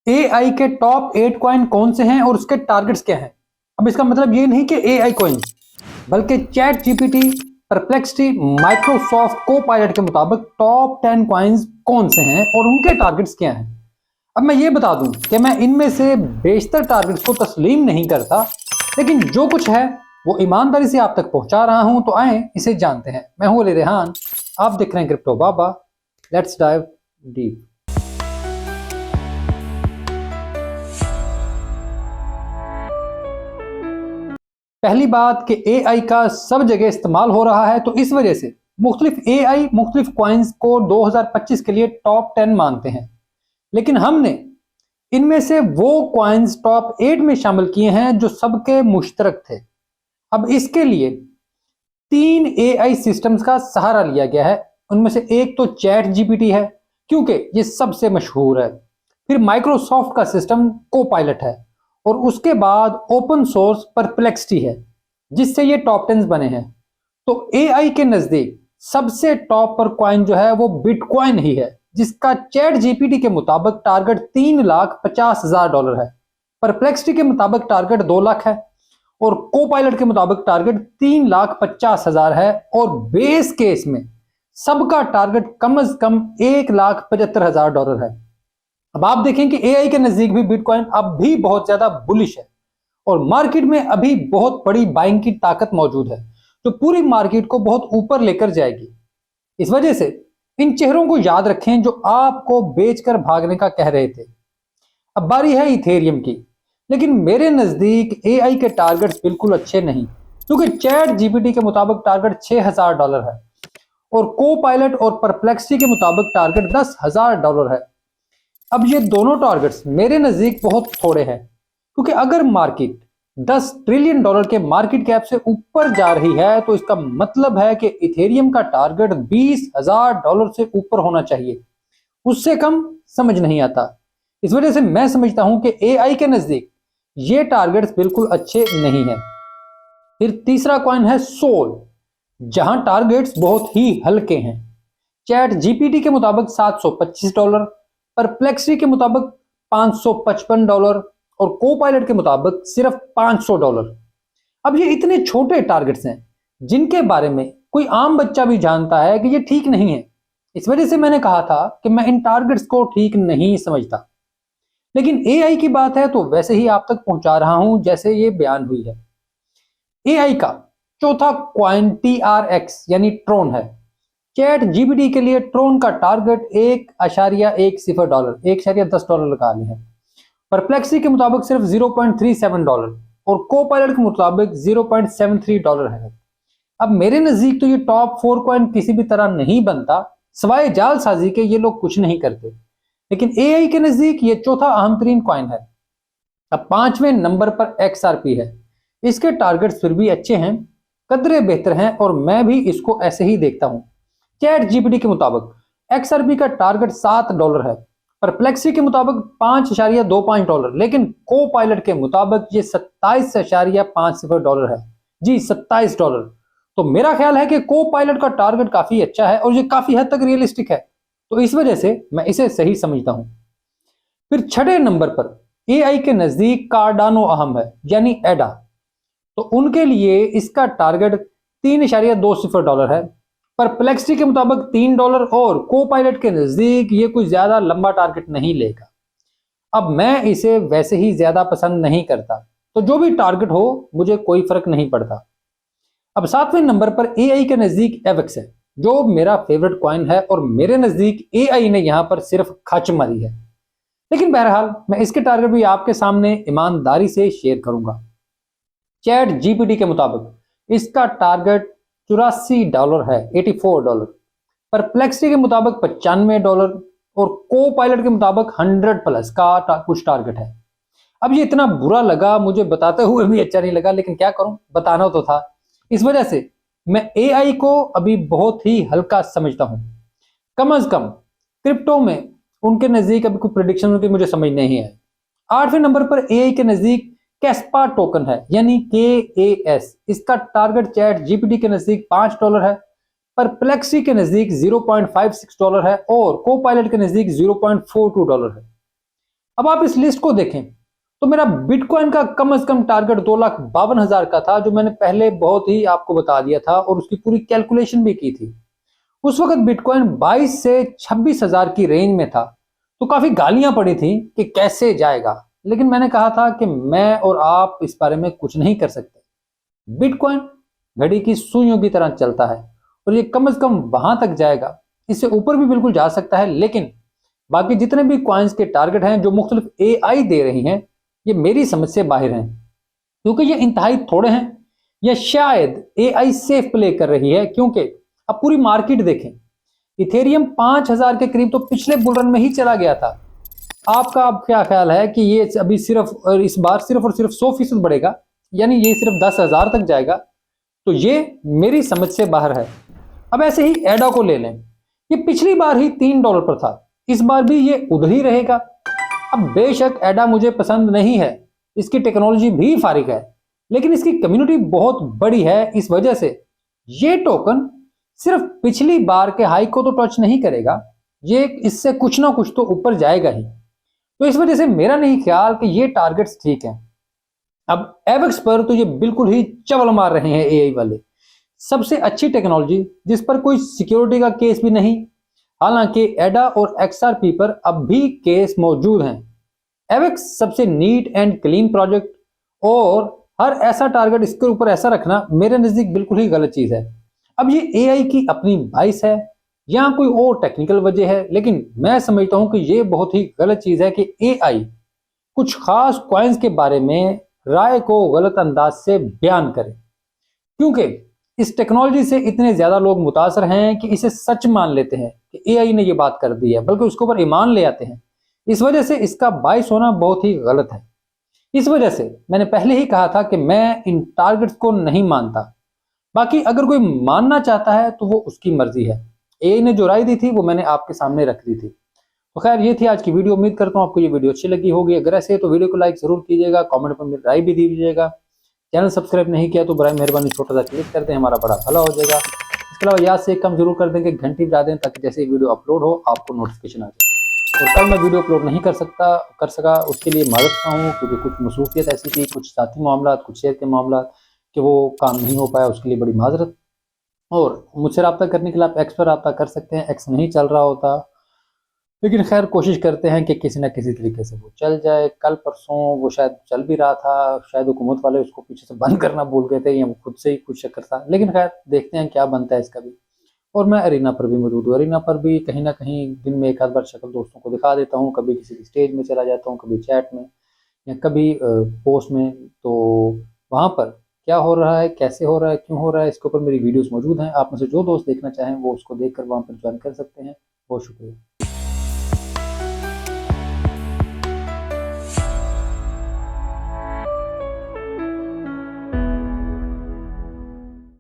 AI के top 8 coin कौन से हैं और उसके टारगेट्स क्या हैं। अब इसका मतलब ये नहीं कि एआई कॉइन, बल्कि चैट जीपीटी, परप्लेक्सिटी, माइक्रोसॉफ्ट को पायलट के मुताबिक टॉप 10 कॉइन्स कौन से हैं और उनके टारगेट्स क्या हैं। अब मैं ये बता दूं कि मैं इनमें से बेशतर टारगेट्स को तस्लीम नहीं करता, लेकिन जो कुछ है वो ईमानदारी से आप तक पहुंचा रहा हूं। तो आए इसे जानते हैं। मैं हूं अली रेहान, आप देख रहे हैं crypto Baba. Let's dive deep. पहली बात कि एआई का सब जगह इस्तेमाल हो रहा है, तो इस वजह से मुख्तलिफ एआई मुख्तलिफ कॉइन्स को 2025 के लिए टॉप 10 मानते हैं, लेकिन हमने इनमें से वो कॉइन्स टॉप 8 में शामिल किए हैं जो सबके मुश्तरक थे। अब इसके लिए 3 एआई सिस्टम्स का सहारा लिया गया है। उनमें से एक तो चैट जीपीटी है, क्योंकि ये सबसे मशहूर है। फिर माइक्रोसॉफ्ट का सिस्टम को पायलट है, और उसके बाद ओपन सोर्स परप्लेक्सिटी है, जिससे ये टॉप 10 बने हैं। तो एआई के नजदीक सबसे टॉप पर कॉइन जो है वो बिटकॉइन ही है, जिसका चैट जीपीटी के मुताबिक टारगेट $3,50,000 है। परप्लेक्सिटी के मुताबिक टारगेट 2 लाख है, और को पायलट के मुताबिक टारगेट 3,50,000 है। और बेस केस में सबका टारगेट कम से कम $1,75,000 है। अब आप देखें कि एआई के नजदीक भी बिटकॉइन अब भी बहुत ज्यादा बुलिश है, और मार्केट में अभी बहुत बड़ी बाइंग की ताकत मौजूद है, जो पूरी मार्केट को बहुत ऊपर लेकर जाएगी। इस वजह से इन चेहरों को याद रखें जो आपको बेचकर भागने का कह रहे थे। अब बारी है इथेरियम की, लेकिन मेरे नजदीक एआई के टारगेट्स बिल्कुल अच्छे नहीं, क्योंकि चैट जीपीटी के मुताबिक टारगेट $6,000 है, और को पायलट और परप्लेक्सिटी के मुताबिक टारगेट $10,000 है। अब ये दोनों टारगेट्स मेरे नजदीक बहुत थोड़े हैं, क्योंकि अगर मार्केट $10 ट्रिलियन के मार्केट कैप से ऊपर जा रही है, तो इसका मतलब है कि इथेरियम का टारगेट $20,000 से ऊपर होना चाहिए। उससे कम समझ नहीं आता। इस वजह से मैं समझता हूं कि एआई के नजदीक ये टारगेट्स बिल्कुल अच्छे नहीं है। फिर तीसरा कॉइन है सोल, जहां टारगेट्स बहुत ही हल्के हैं। चैट जीपीटी के मुताबिक $725, परप्लेक्सिटी के मुताबिक $555, और को पायलट के मुताबिक सिर्फ $500। अब ये इतने छोटे टारगेट्स हैं, जिनके बारे में कोई आम बच्चा भी जानता है कि ये ठीक नहीं है। इस वजह से मैंने कहा था कि मैं इन टारगेट्स को ठीक नहीं समझता, लेकिन एआई की बात है तो वैसे ही आप तक पहुंचा रहा हूं जैसे ये बयान हुई है। एआई का चौथा क्वाइन TRX यानी ट्रोन है। चैट जीपीटी के लिए ट्रोन का टारगेट $1.10, $1.10 लगा लिया है। परप्लेक्सिटी के मुताबिक सिर्फ $0.37, और को पायलट के मुताबिक $0.73 है। अब मेरे नजदीक तो ये टॉप 4 कॉइन किसी भी तरह नहीं बनता, सवाए जालसाजी के ये लोग कुछ नहीं करते। लेकिन एआई के नजदीक ये चौथा अहम तरीन कॉइन है। अब 5वें नंबर पर XRP है। इसके टारगेट्स फिर भी अच्छे हैं, कदरे बेहतर हैं, और मैं भी इसको ऐसे ही देखता हूं। चैट जीपीटी के मुताबिक XRP का टारगेट $7 है, परप्लेक्सिटी के मुताबिक $5.25, लेकिन को पायलट के मुताबिक ये $27.50 है। जी, $27। तो मेरा ख्याल है कि को पायलट का टारगेट काफी अच्छा है, और ये काफी हद तक रियलिस्टिक है, तो इस वजह से मैं इसे सही समझता हूं। फिर छठे नंबर पर एआई के नजदीक कार्डानो अहम है, यानी एडा। तो उनके लिए इसका टारगेट $3.20 है, परप्लेक्सिटी के मुताबिक $3, और को पायलट के नजदीक ये कोई ज्यादा लंबा टारगेट नहीं लेगा। अब मैं इसे वैसे ही ज्यादा पसंद नहीं करता, तो जो भी टारगेट हो मुझे कोई फर्क नहीं पड़ता। अब 7वें नंबर पर एआई के नजदीक एवेक्स है, जो मेरा फेवरेट कॉइन है, और मेरे नजदीक एआई ने यहां पर सिर्फ खच मारी है। लेकिन बहरहाल मैं इसके टारगेट भी आपके सामने ईमानदारी से शेयर करूंगा। चैट जीपीटी के मुताबिक इसका टारगेट $84 है, $84। परप्लेक्सिटी के मुताबिक $95, और को पायलट के मुताबिक 100+ का कुछ टारगेट है। अब ये इतना बुरा लगा, मुझे बताते हुए भी अच्छा नहीं लगा, लेकिन क्या करूं, बताना तो था। इस वजह से मैं एआई को अभी बहुत ही हल्का समझता हूं। कम से कम क्रिप्टो में उनके नजदीक अभी कोई प्रिडिक्शन उनकी मुझे समझ नहीं है। 8वें नंबर पर एआई के नजदीक कैस्पा टोकन है, यानी KAS। इसका टारगेट चैट जीपीटी के नजदीक $5 है, परप्लेक्सिटी के नजदीक $0.56 है, और को पायलट के नजदीक $0.42 है। अब आप इस लिस्ट को देखें तो मेरा बिटकॉइन का कम से कम टारगेट 2,52,000 का था, जो मैंने पहले बहुत ही आपको बता दिया था और उसकी पूरी कैलकुलेशन भी की थी। उस वक्त बिटकॉइन 22 से 26,000 की रेंज में था, तो काफी गालियां पड़ी थी कि कैसे जाएगा, लेकिन मैंने कहा था कि मैं और आप इस बारे में कुछ नहीं कर सकते। बिटकॉइन घड़ी की सुइयों की तरह चलता है और ये कम से कम वहां तक जाएगा, इससे ऊपर भी बिल्कुल जा सकता है, लेकिन बाकी जितने भी कॉइन्स के टारगेट हैं जो मुख्तलिफ एआई दे रही हैं, ये मेरी समझ से बाहर हैं, क्योंकि ये इंतहाई थोड़े हैं, या शायद एआई सेफ प्ले कर रही है। क्योंकि अब पूरी मार्केट देखें, इथेरियम 5,000 के करीब तो पिछले बुल रन में ही चला गया था। आपका अब क्या ख्याल है कि ये अभी सिर्फ इस बार सिर्फ और सिर्फ 100% बढ़ेगा, यानी ये सिर्फ 10,000 तक जाएगा? तो ये मेरी समझ से बाहर है। अब ऐसे ही एडा को ले लें, ये पिछली बार ही $3 पर था, इस बार भी ये उधर ही रहेगा। अब बेशक एडा मुझे पसंद नहीं है, इसकी टेक्नोलॉजी भी फारिग है, लेकिन इसकी कम्युनिटी बहुत बड़ी है, इस वजह से ये टोकन सिर्फ पिछली बार के हाई को तो टच नहीं करेगा, ये इससे कुछ ना कुछ तो ऊपर जाएगा ही। तो इस वजह से मेरा नहीं ख्याल कि ये टारगेट्स ठीक हैं। अब एवेक्स पर तो ये बिल्कुल ही चवल मार रहे हैं एआई वाले, सबसे अच्छी टेक्नोलॉजी जिस पर कोई सिक्योरिटी का केस भी नहीं। हालांकि एडा और एक्सआरपी पर अब भी केस मौजूद हैं। एवेक्स सबसे नीट एंड क्लीन प्रोजेक्ट, और हर ऐसा टारगेट इसके ऊपर ऐसा रखना मेरे नजदीक बिल्कुल ही गलत चीज है। अब ये एआई की अपनी बाइस है या कोई और टेक्निकल वजह है, लेकिन मैं समझता हूं कि ये बहुत ही गलत चीज है कि एआई कुछ खास कॉइन्स के बारे में राय को गलत अंदाज से बयान करे, क्योंकि इस टेक्नोलॉजी से इतने ज्यादा लोग मुतासर हैं कि इसे सच मान लेते हैं कि एआई ने ये बात कर दी है, बल्कि उसके ऊपर ईमान ले आते हैं। इस वजह से इसका बाइस होना बहुत ही गलत है। इस वजह से मैंने पहले ही कहा था कि मैं इन टारगेट्स को नहीं मानता। बाकी अगर कोई मानना चाहता है तो वो उसकी मर्जी है। एआई ने जो राय दी थी वो मैंने आपके सामने रख दी थी। तो खैर, ये थी आज की वीडियो। उम्मीद करता हूँ आपको ये वीडियो अच्छी लगी होगी। अगर ऐसे है तो वीडियो को लाइक जरूर कीजिएगा, कमेंट पर मेरी राय भी दीजिएगा। चैनल सब्सक्राइब नहीं किया तो बराए मेहरबानी छोटा सा क्लिक कर दें, हमारा बड़ा भला हो जाएगा। इसके अलावा याद से एक काम जरूर कर दें कि घंटी बजा दें, ताकि जैसे ही वीडियो अपलोड हो आपको नोटिफिकेशन आ जाए। और कल मैं वीडियो अपलोड नहीं कर सका, उसके लिए माजरत चाहता हूँ, क्योंकि कुछ मसरूफियत ऐसी थी, कुछ साथी मामला, कुछ शेयर के मामला, कि वो काम नहीं हो पाया, उसके लिए बड़ी माजरत। और मुझसे रब्ता करने के लिए आप एक्स पर रब्ता कर सकते हैं, एक्स नहीं चल रहा होता, लेकिन खैर कोशिश करते हैं कि किसी न किसी तरीके से वो चल जाए। कल परसों वो शायद चल भी रहा था, शायद हुकूमत वाले उसको पीछे से बंद करना भूल गए थे, या वो खुद से ही कुछ चक्कर था, लेकिन खैर देखते हैं क्या बनता है इसका भी। और मैं अरीना पर भी मौजूद हूँ, अरीना पर भी कहीं ना कहीं दिन में एक आध बार शक्ल दोस्तों को दिखा देता हूँ, कभी किसी की स्टेज में चला जाता हूँ, कभी चैट में, या कभी पोस्ट में। तो वहाँ पर क्या हो रहा है, कैसे हो रहा है, क्यों हो रहा है, इसके ऊपर मेरी वीडियोस मौजूद हैं। आप में से जो दोस्त देखना चाहें वो उसको देखकर वहाँ पर ज्वाइन कर सकते हैं। बहुत शुक्रिया।